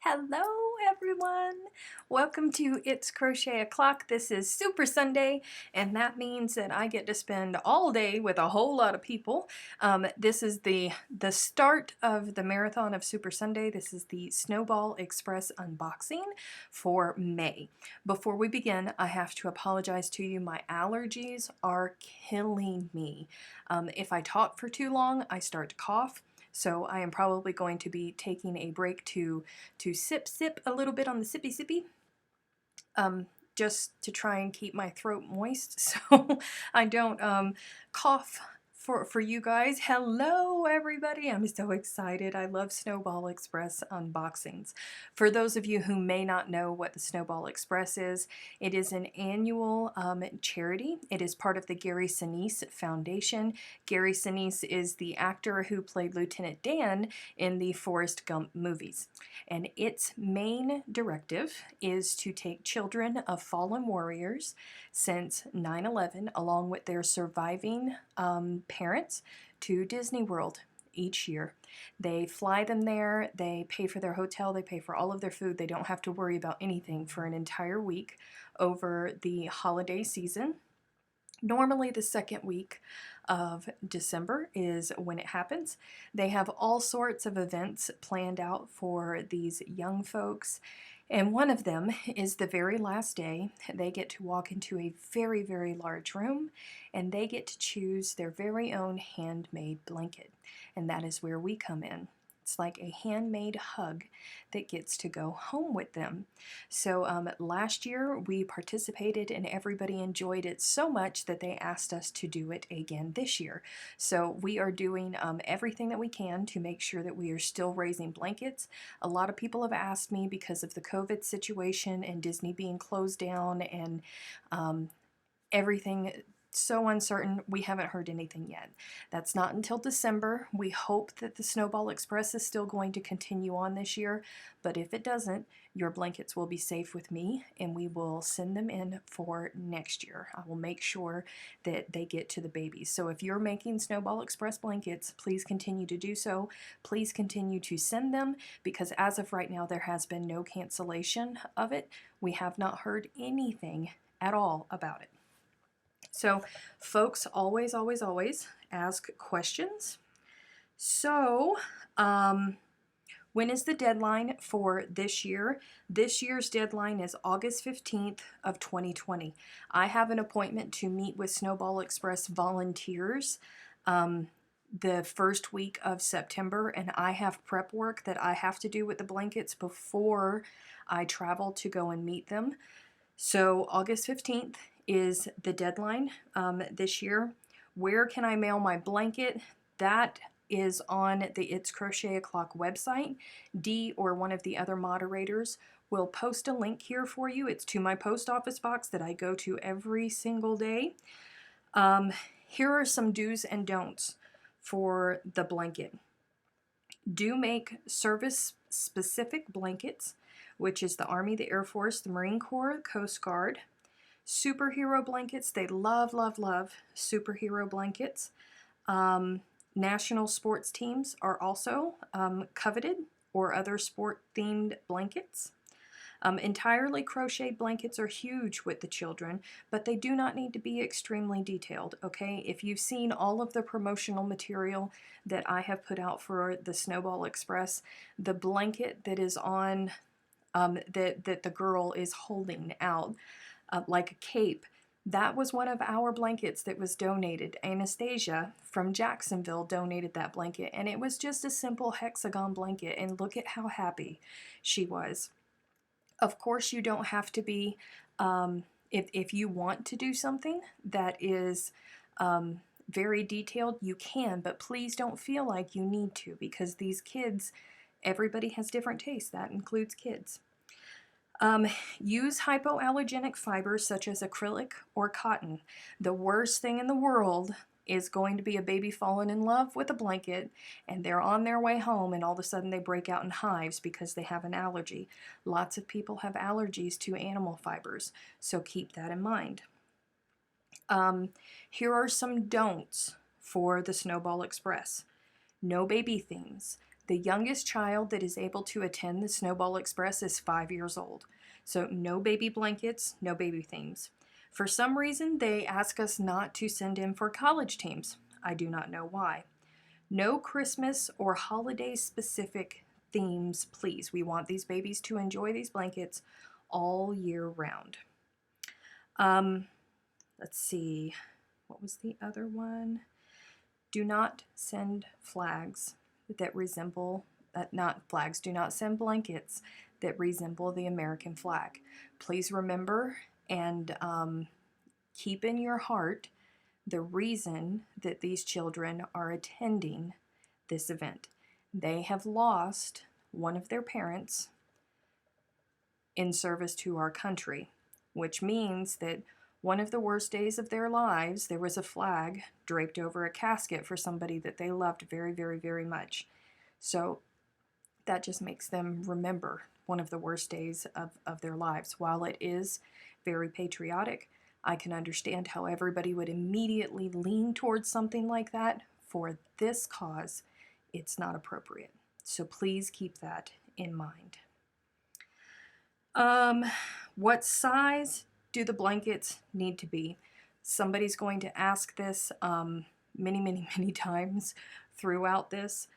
Hello everyone! Welcome to It's Crochet O'Clock. This is Super Sunday, and that means that I get to spend all day with a whole lot of people. This is the start of the marathon of Super Sunday. This is the Snowball Express unboxing for May. Before we begin, I have to apologize to you. My allergies are killing me. If I talk for too long, I start to cough. So I am probably going to be taking a break to sip a little bit on the sippy, just to try and keep my throat moist so I don't cough for you guys. Hello everybody, I'm so excited. I love Snowball Express unboxings. For those of you who may not know what the Snowball Express is, it is an annual charity. It is part of the Gary Sinise Foundation. Gary Sinise is the actor who played Lieutenant Dan in the Forrest Gump movies. And its main directive is to take children of fallen warriors since 9/11, along with their surviving parents, to Disney World each year. They fly them there, they pay for their hotel, they pay for all of their food. They don't have to worry about anything for an entire week over the holiday season. Normally the second week of December is when it happens. They have all sorts of events planned out for these young folks, and one of them is the very last day. They get to walk into a very, very large room, and they get to choose their very own handmade blanket, and that is where we come in. It's like a handmade hug that gets to go home with them. So last year we participated and everybody enjoyed it so much that they asked us to do it again this year. So we are doing everything that we can to make sure that we are still raising blankets. A lot of people have asked me because of the COVID situation and Disney being closed down and everything so uncertain. We haven't heard anything yet. That's not until December. We hope that the Snowball Express is still going to continue on this year, but if it doesn't, your blankets will be safe with me and we will send them in for next year. I will make sure that they get to the babies. So if you're making Snowball Express blankets, please continue to do so. Please continue to send them, because as of right now there has been no cancellation of it. We have not heard anything at all about it. So folks always, always, always ask questions. So when is the deadline for this year? This year's deadline is August 15th of 2020. I have an appointment to meet with Snowball Express volunteers the first week of September, and I have prep work that I have to do with the blankets before I travel to go and meet them. So August 15th is the deadline this year. Where can I mail my blanket? That is on the It's Crochet O'Clock website. Dee or one of the other moderators will post a link here for you. It's to my post office box that I go to every single day. Here are some do's and don'ts for the blanket. Do make service-specific blankets, which is the Army, the Air Force, the Marine Corps, Coast Guard. Superhero blankets, they love, love, love superhero blankets. National sports teams are also coveted, or other sport-themed blankets. Entirely crocheted blankets are huge with the children, but they do not need to be extremely detailed, okay? If you've seen all of the promotional material that I have put out for the Snowball Express, the blanket that is on, that the girl is holding out, like a cape, that was one of our blankets that was donated. Anastasia from Jacksonville donated that blanket, and it was just a simple hexagon blanket, and look at how happy she was. Of course, you don't have to be, if you want to do something that is very detailed, you can, but please don't feel like you need to, because these kids, everybody has different tastes. That includes kids. Use hypoallergenic fibers such as acrylic or cotton. The worst thing in the world is going to be a baby falling in love with a blanket and they're on their way home and all of a sudden they break out in hives because they have an allergy. Lots of people have allergies to animal fibers, so keep that in mind. Here are some don'ts for the Snowball Express. No baby things. The youngest child that is able to attend the Snowball Express is 5 years old. So no baby blankets, no baby themes. For some reason, they ask us not to send in for college teams. I do not know why. No Christmas or holiday specific themes, please. We want these babies to enjoy these blankets all year round. Let's see. What was the other one? Do not send flags that resemble, not flags, do not send blankets that resemble the American flag. Please remember and keep in your heart the reason that these children are attending this event. They have lost one of their parents in service to our country, which means that one of the worst days of their lives, there was a flag draped over a casket for somebody that they loved very, very, very much. So that just makes them remember one of the worst days of their lives. While it is very patriotic, I can understand how everybody would immediately lean towards something like that. For this cause, it's not appropriate. So please keep that in mind. What size do the blankets need to be? Somebody's going to ask this many, many, many times throughout this.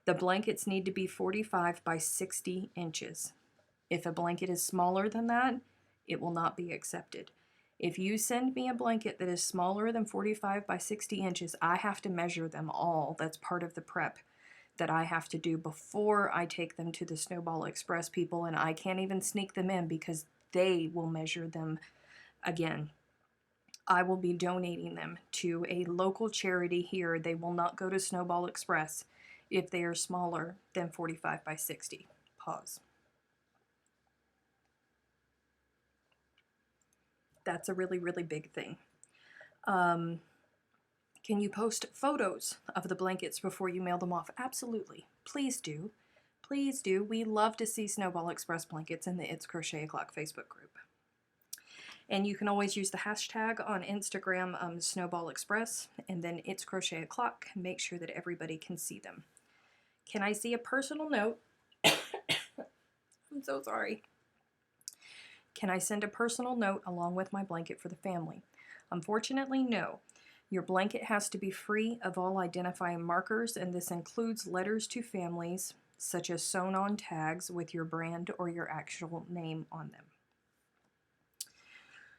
The blankets need to be 45 by 60 inches. If a blanket is smaller than that, it will not be accepted. If you send me a blanket that is smaller than 45 by 60 inches, I have to measure them all. That's part of the prep that I have to do before I take them to the Snowball Express people, and I can't even sneak them in because they will measure them again. I will be donating them to a local charity here. They will not go to Snowball Express if they are smaller than 45 by 60. Pause. That's a really, really big thing. Can you post photos of the blankets before you mail them off? Absolutely. Please do. Please do. We love to see Snowball Express blankets in the It's Crochet O'Clock Facebook group. And you can always use the hashtag on Instagram, Snowball Express, and then It's Crochet O'Clock. Make sure that everybody can see them. Can I see a personal note? I'm so sorry. Can I send a personal note along with my blanket for the family? Unfortunately, no. Your blanket has to be free of all identifying markers, and this includes letters to families, such as sewn-on tags with your brand or your actual name on them.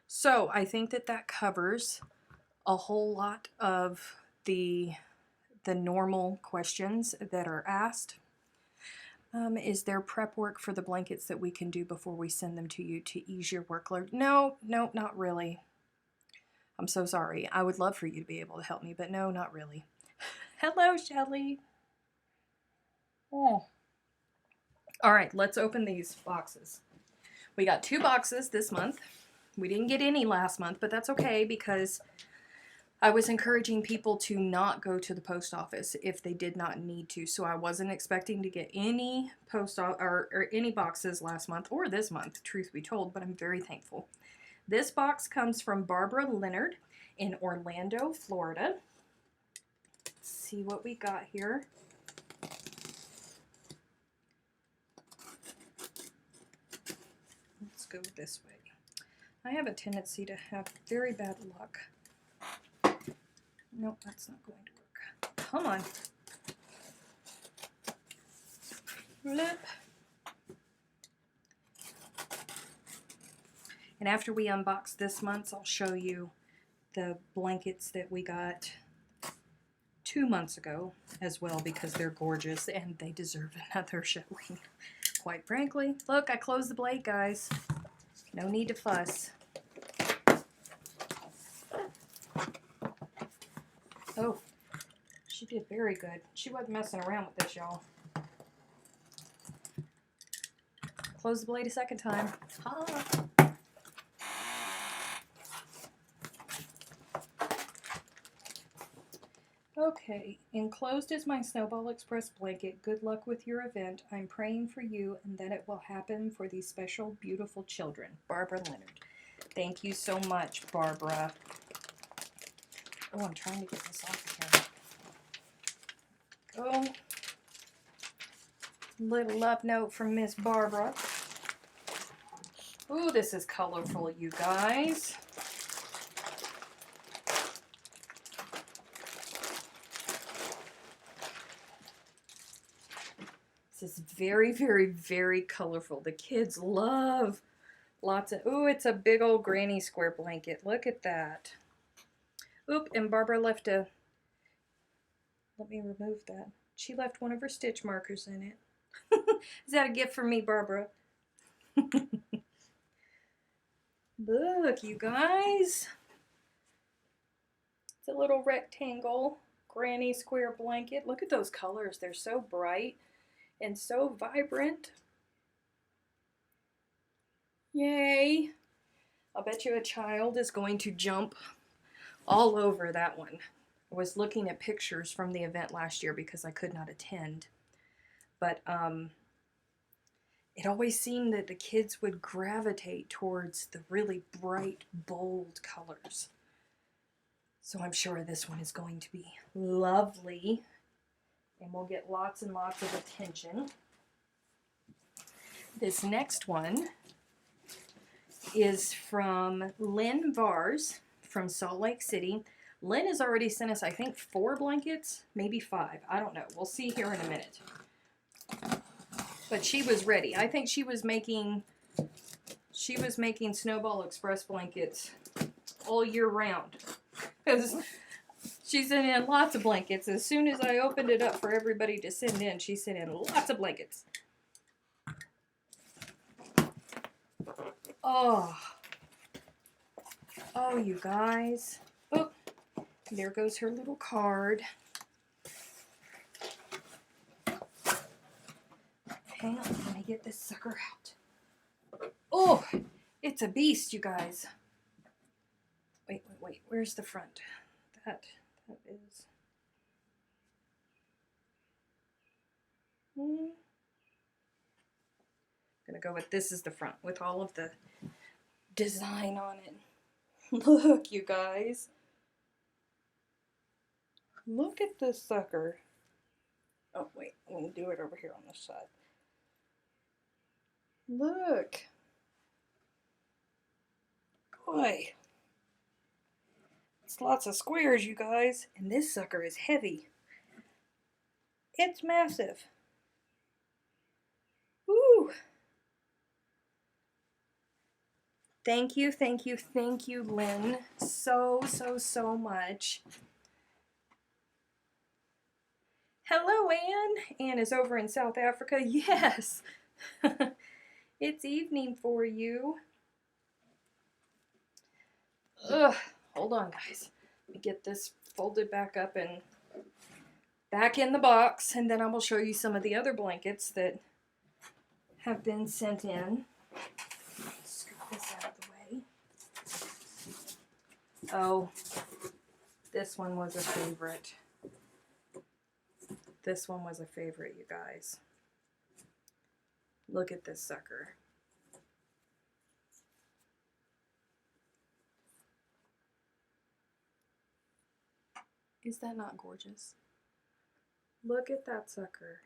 So I think that covers a whole lot of the normal questions that are asked. Is there prep work for the blankets that we can do before we send them to you to ease your workload? No, not really. I'm so sorry. I would love for you to be able to help me, but no, not really. Hello, Shelly. Oh. All right, let's open these boxes. We got 2 boxes this month. We didn't get any last month, but that's okay because I was encouraging people to not go to the post office if they did not need to. So I wasn't expecting to get any or any boxes last month or this month, truth be told, but I'm very thankful. This box comes from Barbara Leonard in Orlando, Florida. Let's see what we got here. Let's go this way. I have a tendency to have very bad luck. Nope, that's not going to work. Come on. Flip. And after we unbox this month's, I'll show you the blankets that we got 2 months ago as well because they're gorgeous and they deserve another showing. Quite frankly. Look, I closed the blade, guys. No need to fuss. Oh, she did very good. She wasn't messing around with this, y'all. Close the blade a second time. Ha! Okay, enclosed is my Snowball Express blanket. Good luck with your event. I'm praying for you and that it will happen for these special, beautiful children. Barbara Leonard. Thank you so much, Barbara. Oh, I'm trying to get this off again. Oh. Little love note from Miss Barbara. Ooh, this is colorful, you guys. This is very, very, very colorful. The kids love lots of... Ooh, it's a big old granny square blanket. Look at that. Oop, and Barbara left a... Let me remove that. She left one of her stitch markers in it. Is that a gift for me, Barbara? Look, you guys. It's a little rectangle granny square blanket. Look at those colors. They're so bright and so vibrant. Yay. I'll bet you a child is going to jump all over that one. I was looking at pictures from the event last year because I could not attend. But it always seemed that the kids would gravitate towards the really bright, bold colors. So I'm sure this one is going to be lovely. And we'll get lots and lots of attention. This next one is from Lynn Vars from Salt Lake City. Lynn has already sent us, I think, 4 blankets, maybe 5. I don't know. We'll see here in a minute. But she was ready. I think she was making Snowball Express blankets all year round. Because she sent in lots of blankets. As soon as I opened it up for everybody to send in, she sent in lots of blankets. Oh, you guys. Oh, there goes her little card. Hang on, let me get this sucker out. Oh, it's a beast, you guys. Wait. Where's the front? That is... I'm gonna go with this is the front with all of the design on it. Look, you guys. Look at this sucker. Oh, wait. Let me do it over here on this side. Look. Boy. It's lots of squares, you guys. And this sucker is heavy. It's massive. Woo! Thank you, Lynn. So much. Hello, Anne. Anne is over in South Africa. Yes. It's evening for you. Ugh. Hold on, guys. Let me get this folded back up and back in the box, and then I will show you some of the other blankets that have been sent in. Scoop this out of the way. Oh, this one was a favorite. This one was a favorite, you guys. Look at this sucker. Is that not gorgeous? Look at that sucker.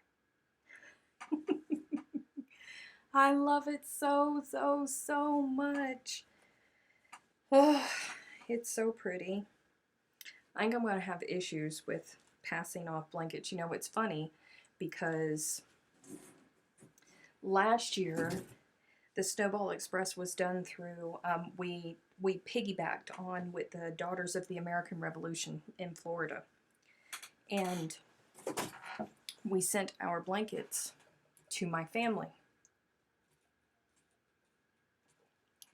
I love it so much. Oh, it's so pretty. I think I'm going to have issues with passing off blankets. You know, it's funny because last year the Snowball Express was done through, we piggybacked on with the Daughters of the American Revolution in Florida. And we sent our blankets to my family.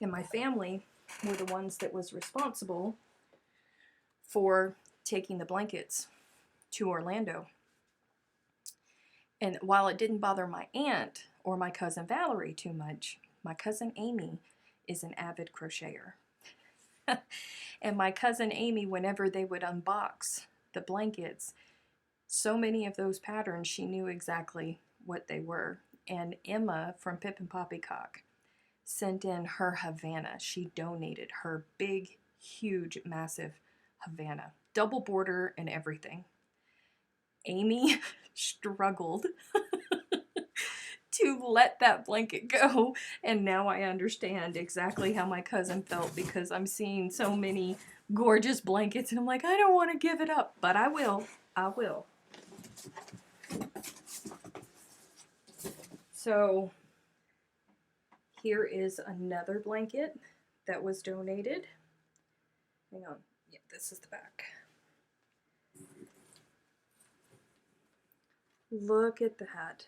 And my family were the ones that was responsible for taking the blankets to Orlando. And while it didn't bother my aunt or my cousin Valerie too much, my cousin Amy is an avid crocheter. And my cousin Amy, whenever they would unbox the blankets, so many of those patterns, she knew exactly what they were. And Emma from Pip and Poppycock sent in her Havana. She donated her big, huge, massive Havana. Double border and everything. Amy struggled to let that blanket go. And now I understand exactly how my cousin felt, because I'm seeing so many gorgeous blankets and I'm like, I don't want to give it up, but I will. I will. So here is another blanket that was donated. Hang on. Yeah, this is the back. Look at that.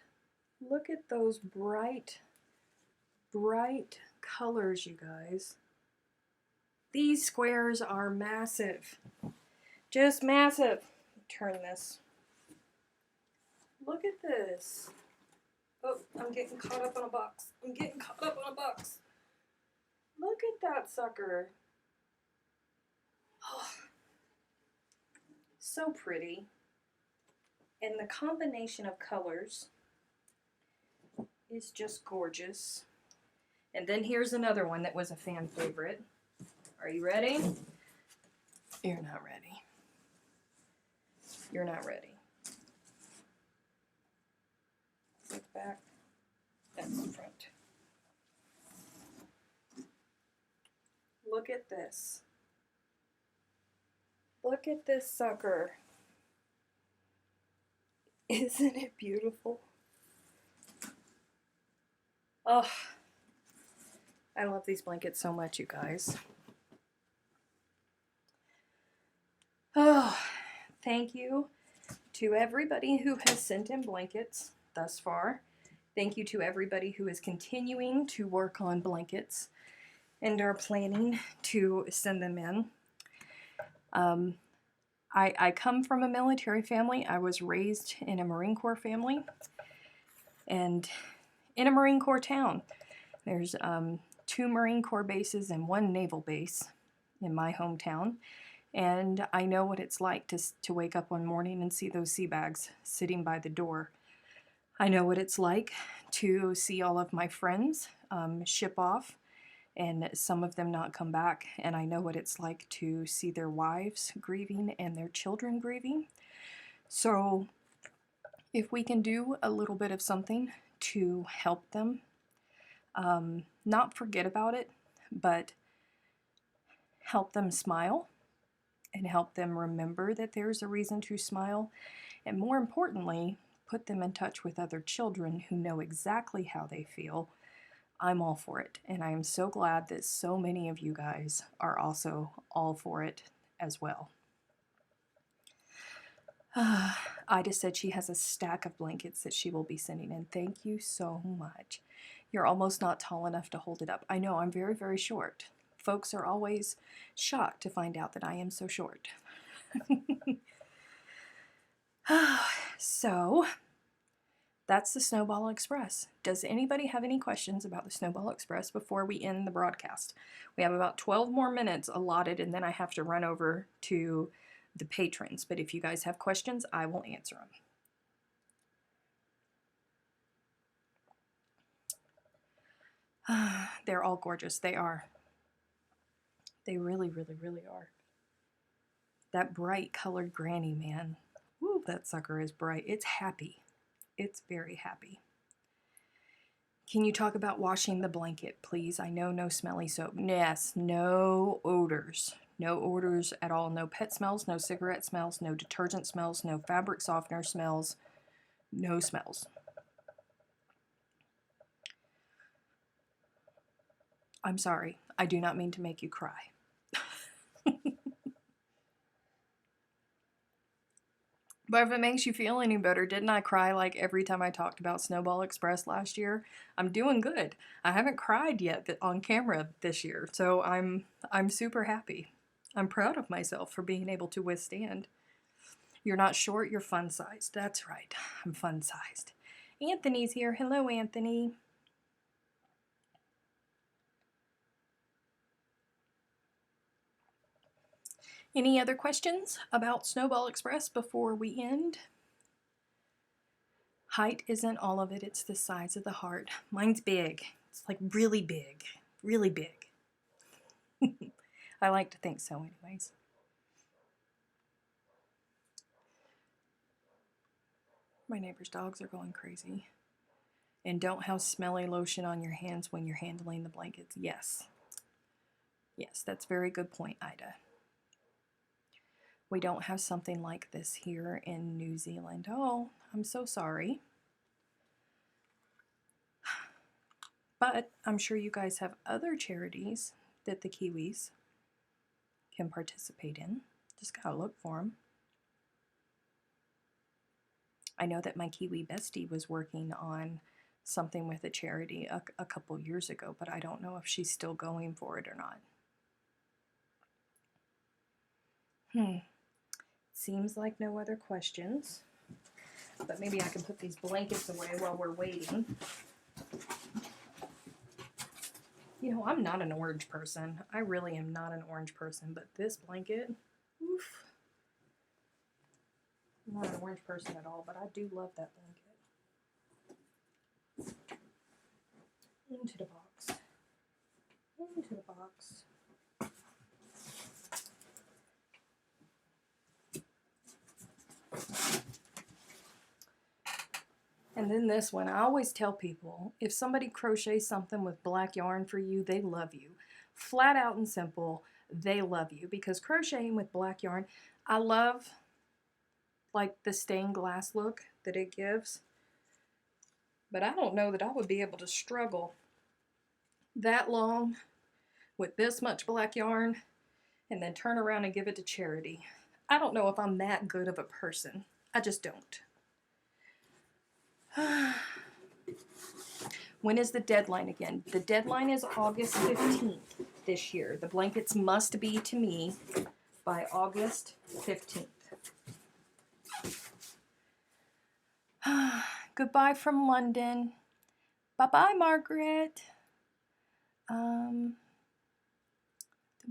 Look at those bright, bright colors, you guys. These squares are massive. Just massive. Turn this. Look at this. Oh, I'm getting caught up on a box. I'm getting caught up on a box. Look at that sucker. Oh, so pretty. And the combination of colors is just gorgeous. And then here's another one that was a fan favorite. Are you ready? You're not ready. You're not ready. Look back. That's the front. Look at this. Look at this sucker. Isn't it beautiful? Oh, I love these blankets so much, you guys. Oh, thank you to everybody who has sent in blankets thus far. Thank you to everybody who is continuing to work on blankets and are planning to send them in. I come from a military family. I was raised in a Marine Corps family and in a Marine Corps town. There's 2 Marine Corps bases and 1 naval base in my hometown. And I know what it's like to wake up one morning and see those sea bags sitting by the door. I know what it's like to see all of my friends ship off and some of them not come back. And I know what it's like to see their wives grieving and their children grieving. So if we can do a little bit of something to help them, not forget about it, but help them smile and help them remember that there's a reason to smile, and more importantly, put them in touch with other children who know exactly how they feel, I'm all for it. And I am so glad that so many of you guys are also all for it as well. Ida said she has a stack of blankets that she will be sending in. Thank you so much. You're almost not tall enough to hold it up. I know, I'm very, very short. Folks are always shocked to find out that I am so short. So, that's the Snowball Express. Does anybody have any questions about the Snowball Express before we end the broadcast? We have about 12 more minutes allotted, and then I have to run over to the patrons. But if you guys have questions, I will answer them. They're all gorgeous. They are. They really, really, really are. That bright colored granny, man. Ooh, that sucker is bright. It's happy. It's very happy. Can you talk about washing the blanket, please? I know no smelly soap. Yes, no odors. No odors at all. No pet smells, no cigarette smells, no detergent smells, no fabric softener smells. No smells. I'm sorry. I do not mean to make you cry. But if it makes you feel any better, didn't I cry like every time I talked about Snowball Express last year? I'm doing good. I haven't cried yet on camera this year, so I'm super happy. I'm proud of myself for being able to withstand. You're not short, you're fun-sized. That's right, I'm fun-sized. Anthony's here. Hello, Anthony. Any other questions about Snowball Express before we end? Height isn't all of it, it's the size of the heart. Mine's big. It's like really big. Really big. I like to think so anyways. My neighbor's dogs are going crazy. And don't have smelly lotion on your hands when you're handling the blankets. Yes. Yes, that's a very good point, Ida. We don't have something like this here in New Zealand. Oh, I'm so sorry. But I'm sure you guys have other charities that the Kiwis can participate in. Just gotta look for them. I know that my Kiwi bestie was working on something with a charity a couple years ago, but I don't know if she's still going for it or not. Seems like no other questions, but maybe I can put these blankets away while we're waiting. You know, I'm not an orange person. I really am not an orange person, but this blanket, oof. I'm not an orange person at all, but I do love that blanket. Into the box. Into the box. And then this one, I always tell people, if somebody crochets something with black yarn for you, they love you. Flat out and simple, they love you. Because crocheting with black yarn, I love like the stained glass look that it gives. But I don't know that I would be able to struggle that long with this much black yarn and then turn around and give it to charity. I don't know if I'm that good of a person. I just don't. When is the deadline again? The deadline is August 15th this year. The blankets must be to me by August 15th. Goodbye from London. Bye-bye, Margaret. Dum,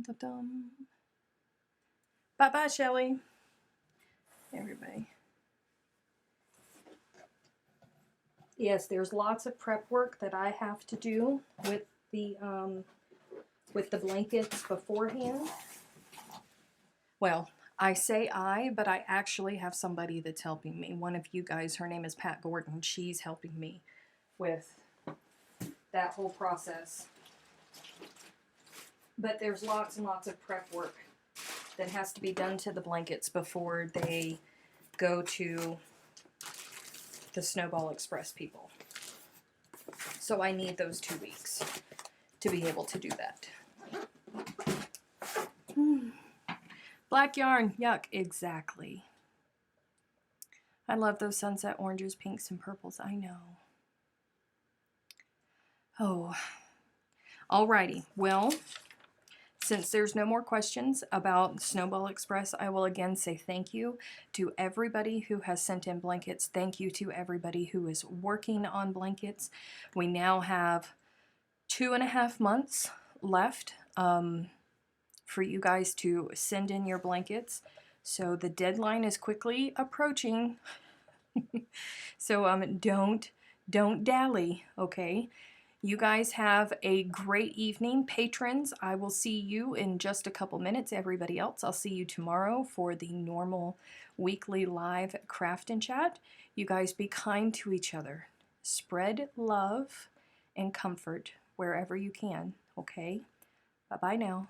dum, dum. Bye-bye, Shelley. Everybody. Yes, there's lots of prep work that I have to do with the blankets beforehand. Well, I say I, but I actually have somebody that's helping me. One of you guys, her name is Pat Gordon. She's helping me with that whole process. But there's lots and lots of prep work that has to be done to the blankets before they go to the Snowball Express people. So I need those 2 weeks to be able to do that. Black yarn, yuck, exactly. I love those sunset oranges, pinks, and purples, I know. Oh, alrighty, well, since there's no more questions about Snowball Express, I will again say thank you to everybody who has sent in blankets. Thank you to everybody who is working on blankets. We now have 2.5 months left for you guys to send in your blankets. So the deadline is quickly approaching. So don't dally, okay? You guys have a great evening. Patrons, I will see you in just a couple minutes. Everybody else, I'll see you tomorrow for the normal weekly live craft and chat. You guys be kind to each other. Spread love and comfort wherever you can, okay? Bye-bye now.